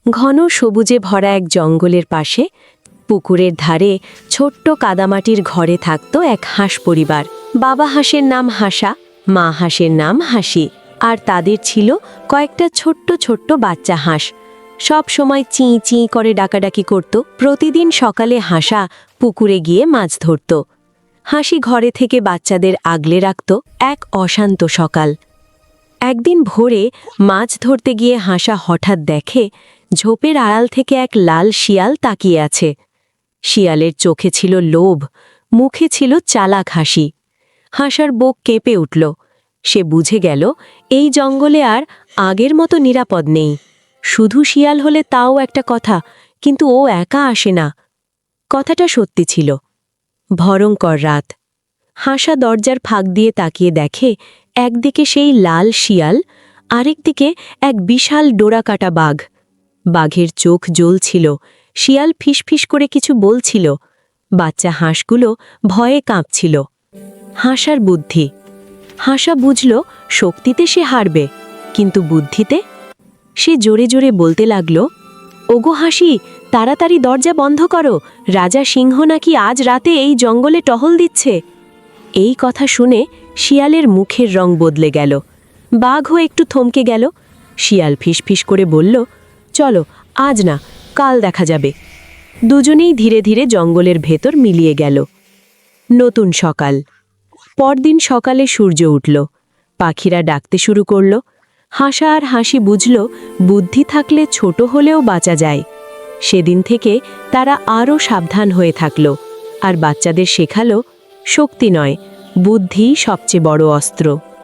ঘন সবুজে ভরা এক জঙ্গলের পাশে পুকুরের ধারে ছোট্ট কাদামাটির ঘরে থাকত এক হাঁস পরিবার। বাবা হাঁসের নাম হাঁসা, মা হাঁসের নাম হাসি, আর তাদের ছিল কয়েকটা ছোট্ট ছোট্ট বাচ্চা হাঁস। সব সময় চিঁ চিঁ করে ডাকাডাকি করত। প্রতিদিন সকালে হাঁসা পুকুরে গিয়ে মাছ ধরত, হাসি ঘরে থেকে বাচ্চাদের আগলে রাখত। এক অশান্ত সকাল। একদিন ভোরে মাছ ধরতে গিয়ে হাঁসা হঠাৎ দেখে ঝোপের আড়াল থেকে এক লাল শিয়াল তাকিয়ে আছে। শিয়ালের চোখে ছিল লোভ, মুখে ছিল চালাক হাসি। হাঁসার বুক কেঁপে উঠল। সে বুঝে গেল এই জঙ্গলে আর আগের মতো নিরাপদ নেই। শুধু শিয়াল হলে তাও একটা কথা, কিন্তু ও একা আসে না। কথাটা সত্যি ছিল। ভয়ঙ্কর রাত। হাঁসা দরজার ফাঁক দিয়ে তাকিয়ে দেখে একদিকে সেই লাল শিয়াল, আরেকদিকে এক বিশাল ডোরাকাটা বাঘ। বাঘের চোখ জ্বলছিল, শিয়াল ফিসফিস করে কিছু বলছিল, বাচ্চা হাঁসগুলো ভয়ে কাঁপছিল। হাঁসার বুদ্ধি। হাঁসা বুঝল শক্তিতে সে হারবে, কিন্তু বুদ্ধিতে? সে জোরে জোরে বলতে লাগল, ওগো হাসি, তাড়াতাড়ি দরজা বন্ধ করো, রাজা সিংহ নাকি আজ রাতে এই জঙ্গলে টহল দিচ্ছে। এই কথা শুনে শিয়ালের মুখের রং বদলে গেল। বাঘও একটু থমকে গেল। শিয়াল ফিসফিস করে বলল, চলো, আজ না, কাল দেখা যাবে। দুজনেই ধীরে ধীরে জঙ্গলের ভেতর মিলিয়ে গেল। নতুন সকাল। পরদিন সকালে সূর্য উঠল, পাখিরা ডাকতে শুরু করল। হাঁসা আর হাসি বুঝল বুদ্ধি থাকলে ছোট হলেও বাঁচা যায়। সেদিন থেকে তারা আরও সাবধান হয়ে থাকল, আর বাচ্চাদের শেখালো শক্তি নয়, বুদ্ধি সবচেয়ে বড় অস্ত্র।